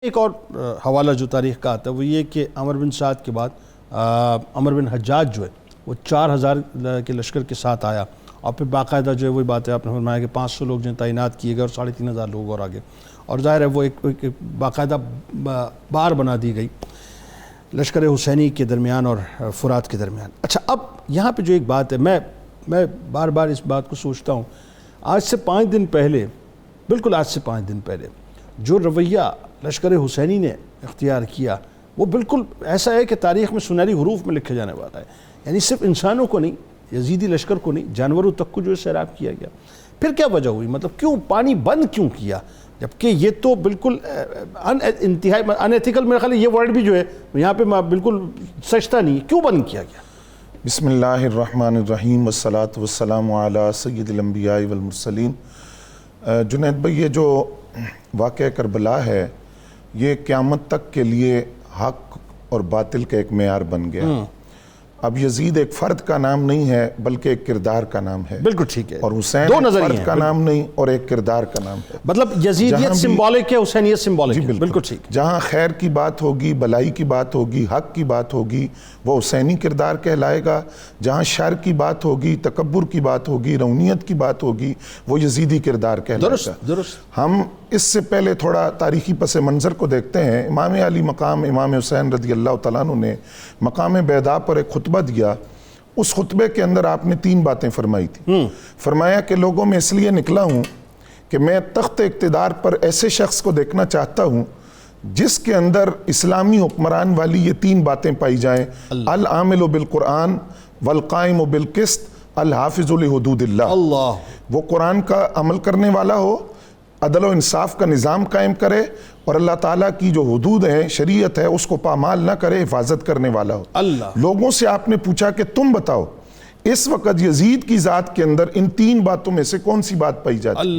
ایک اور حوالہ جو تاریخ کا آتا ہے وہ یہ کہ عمر بن سعد کے بعد عمر بن حجاج جو ہے وہ 4000 کے لشکر کے ساتھ آیا اور پھر باقاعدہ جو ہے وہی بات ہے آپ نے فرمایا کہ 500 لوگ جو تعینات کیے گئے اور 3500 لوگ اور آگے، اور ظاہر ہے وہ ایک باقاعدہ بار بنا دی گئی لشکر حسینی کے درمیان اور فرات کے درمیان۔ اچھا، اب یہاں پہ جو ایک بات ہے، میں بار بار اس بات کو سوچتا ہوں، آج سے 5 دن پہلے، بالکل آج سے 5 دن پہلے جو رویہ لشکر حسینی نے اختیار کیا وہ بالکل ایسا ہے کہ تاریخ میں سنہری حروف میں لکھے جانے والا ہے۔ یعنی صرف انسانوں کو نہیں، یزیدی لشکر کو نہیں، جانوروں تک کو جو ہے سیراب کیا گیا۔ پھر کیا وجہ ہوئی؟ مطلب کیوں پانی بند کیوں کیا؟ جبکہ یہ تو بالکل انتہائی ان ایتھیکل، میرے خیال یہ ورڈ بھی جو ہے یہاں پہ بالکل سچتا نہیں ہے، کیوں بند کیا گیا؟ بسم اللہ الرحمن الرحیم والصلاة والسلام علی سید الانبیاء والمرسلین۔ جنید بھائی، یہ جو واقعہ کربلا ہے یہ قیامت تک کے لیے حق اور باطل کا ایک معیار بن گیا۔ اب یزید ایک فرد کا نام نہیں ہے بلکہ ایک کردار کا نام ہے۔ بالکل ٹھیک ہے، اور حسین دو ایک نظریے فرد ہیں کا نام نہیں اور ایک کردار کا نام ہے۔ مطلب یزیدیت سمبولک ہے، حسینیت سمبولک ہے۔ بالکل ٹھیک۔ جہاں خیر کی بات ہوگی، بلائی کی بات ہوگی، حق کی بات ہوگی، وہ حسینی کردار کہلائے گا۔ جہاں شر کی بات ہوگی، تکبر کی بات ہوگی، رونیت کی بات ہوگی، وہ یزیدی کردار کہلائے گا۔ درست۔ ہم اس سے پہلے تھوڑا تاریخی پس منظر کو دیکھتے ہیں۔ امام علی مقام امام حسین رضی اللہ تعالیٰ عنہ نے مقام بیضاء پر ایک خطبہ دیا۔ اس خطبے کے اندر آپ نے 3 باتیں فرمائی تھی۔ فرمایا کہ لوگوں میں اس لیے نکلا ہوں کہ میں تخت اقتدار پر ایسے شخص کو دیکھنا چاہتا ہوں جس کے اندر اسلامی حکمران والی یہ 3 باتیں پائی جائیں: العامل بالقرآن والقائم بالقسط الحافظ لحدود اللہ۔ وہ قرآن کا عمل کرنے والا ہو، عدل و انصاف کا نظام قائم کرے، اور اللہ تعالیٰ کی جو حدود ہیں، شریعت ہے، اس کو پامال نہ کرے، حفاظت کرنے والا ہو۔ لوگوں سے آپ نے پوچھا کہ تم بتاؤ اس وقت یزید کی ذات کے اندر ان 3 باتوں میں سے کون سی بات پائی جاتی؟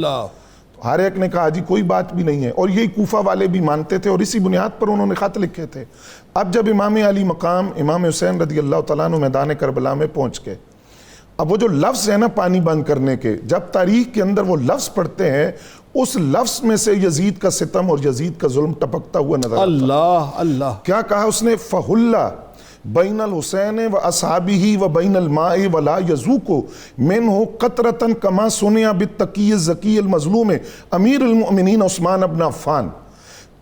ہر ایک نے کہا جی کوئی بات بھی نہیں ہے، اور یہی کوفہ والے بھی مانتے تھے اور اسی بنیاد پر انہوں نے خط لکھے تھے۔ اب جب امام علی مقام امام حسین رضی اللہ تعالیٰ عنہ میدان کربلا میں پہنچ گئے، اب وہ جو لفظ ہے نا پانی بند کرنے کے، جب تاریخ کے اندر وہ لفظ پڑھتے ہیں اس لفظ میں سے یزید کا ستم اور یزید کا ظلم ٹپکتا ہوا نظر آتا۔ اللہ کیا کہا اس نے؟ فَحُلَّ بَيْنَ الْحُسَيْنِ وَأَصْحَابِهِ وَبَيْنَ الْمَاءِ وَلَا يَذُوقُ مِنْهُ قَطْرَةً كَمَا صُنِعَ بِالتَّقِيِّ الزَّكِيِّ الْمَظْلُومِ امیر المؤمنین عثمان بن عفان۔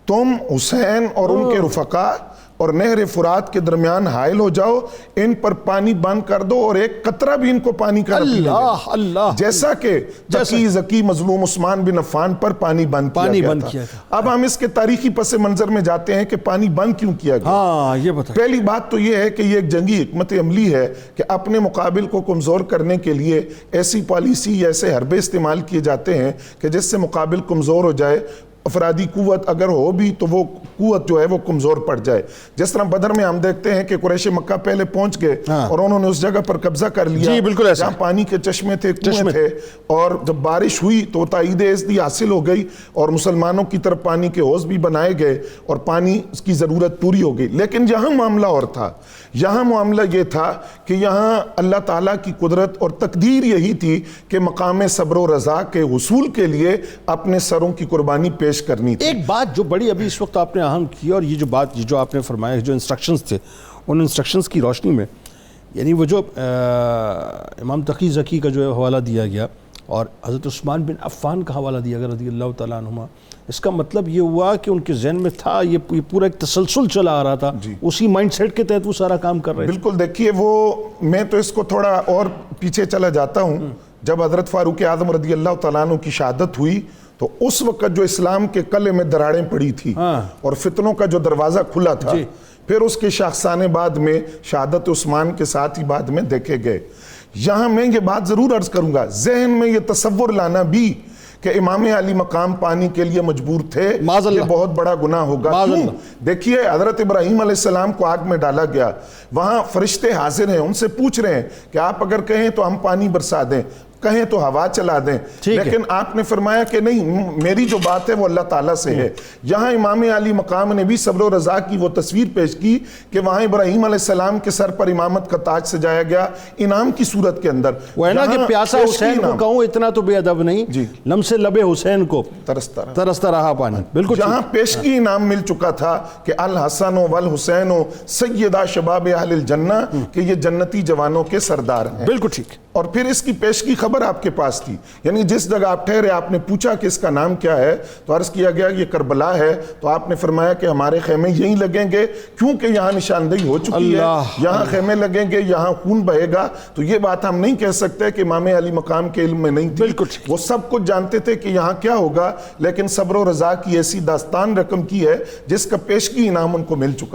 تم حسین اور ان کے رفقا اور نہر فرات کے درمیان حائل ہو جاؤ، ان پر پانی بند کر دو اور ایک قطرہ بھی ان کو پانی کا نہ پینے دو، جیسا کہ تقی زکی مظلوم عثمان بن عفان پر پانی بند کیا گیا تھا۔ اب ہم اس کے تاریخی پس منظر میں جاتے ہیں کہ پانی بند کیوں کیا گیا۔ یہ بتا، پہلی بات تو یہ ہے کہ یہ ایک جنگی حکمت عملی ہے کہ اپنے مقابل کو کمزور کرنے کے لیے ایسی پالیسی یا ایسے حربے استعمال کیے جاتے ہیں کہ جس سے مقابل کمزور ہو جائے، افرادی قوت اگر ہو بھی تو وہ قوت جو ہے وہ کمزور پڑ جائے۔ جس طرح بدر میں ہم دیکھتے ہیں کہ قریش مکہ پہلے پہنچ گئے اور انہوں نے اس جگہ پر قبضہ کر لیا جہاں پانی کے چشمے تھے، کنویں تھے، اور جب بارش ہوئی تو تائید عزتی حاصل ہو گئی اور مسلمانوں کی طرف پانی کے حوض بھی بنائے گئے اور پانی اس کی ضرورت پوری ہو گئی۔ لیکن یہاں معاملہ اور تھا، یہاں معاملہ یہ تھا کہ یہاں اللہ تعالیٰ کی قدرت اور تقدیر یہی تھی کہ مقام صبر و رضا کے حصول کے لیے اپنے سروں کی قربانی پیش کرنی تھی۔ ایک بات جو بڑی ابھی اس وقت آپ نے اہم کی، اور یہ جو بات جو آپ نے فرمایا، جو انسٹرکشنز تھے، ان انسٹرکشنز کی روشنی میں یعنی وہ جو امام تقی زکی کا جو حوالہ دیا گیا اور حضرت عثمان بن عفان کا حوالہ دیا گیا رضی اللہ تعالیٰ عنہما، اس کا مطلب یہ ہوا کہ ان کے ذہن میں تھا، یہ پورا ایک تسلسل چلا آ رہا تھا، اسی مائنڈ سیٹ کے تحت وہ سارا کام کر رہے تھے۔ بالکل، دیکھیے وہ میں تو اس کو تھوڑا اور پیچھے چلا جاتا ہوں۔ جب حضرت فاروق اعظم رضی اللہ تعالیٰ عنہ کی شہادت ہوئی تو اس وقت جو اسلام کے قلعے میں دراڑیں پڑی تھی اور فتنوں کا جو دروازہ کھلا تھا، پھر اس کے شاخسانے بعد میں شہادت عثمان کے ساتھ ہی بعد میں دیکھے گئے۔ یہاں میں یہ بات ضرور عرض کروں گا، ذہن میں یہ تصور لانا بھی کہ امام علی مقام پانی کے لیے مجبور تھے، یہ بہت بڑا گناہ ہوگا۔ کیوں؟ دیکھیے حضرت ابراہیم علیہ السلام کو آگ میں ڈالا گیا، وہاں فرشتے حاضر ہیں، ان سے پوچھ رہے ہیں کہ آپ اگر کہیں تو ہم پانی برسا دیں۔ کہیں تو ہوا چلا دیں، لیکن آپ نے فرمایا کہ نہیں، میری جو بات ہے وہ اللہ تعالیٰ سے ہے۔ یہاں امام علی مقام نے بھی صبر و رضا کی وہ تصویر پیش کی کہ وہاں ابراہیم علیہ السلام کے سر پر امامت کا تاج سجایا گیا انعام کی صورت کے اندر۔ وہ ہے نا کہ پیاسا حسین کو کہوں اتنا تو بے ادب نہیں، لمس لب حسین کو ترستا رہا پانی۔ بالکل جہاں پیشگی انعام مل چکا تھا کہ الحسن والحسین سیدہ شباب اہل الجنہ، کہ یہ جنتی جوانوں کے سردار ہیں۔ بالکل ٹھیک۔ اور پھر اس کی پیشگی خبر آپ کے پاس تھی، یعنی جس جگہ آپ ٹھہرے آپ نے پوچھا کہ اس کا نام کیا ہے، تو عرض کیا گیا یہ کربلا ہے، تو آپ نے فرمایا کہ ہمارے خیمے یہیں لگیں گے کیونکہ یہاں نشاندہی ہو چکی ہے، یہاں خیمے لگیں گے، یہاں خون بہے گا۔ تو یہ بات ہم نہیں کہہ سکتے کہ امام علی مقام کے علم میں نہیں تھی، وہ سب کچھ جانتے تھے کہ یہاں کیا ہوگا، لیکن صبر و رضا کی ایسی داستان رقم کی ہے جس کا پیشگی انعام ان کو مل چکا۔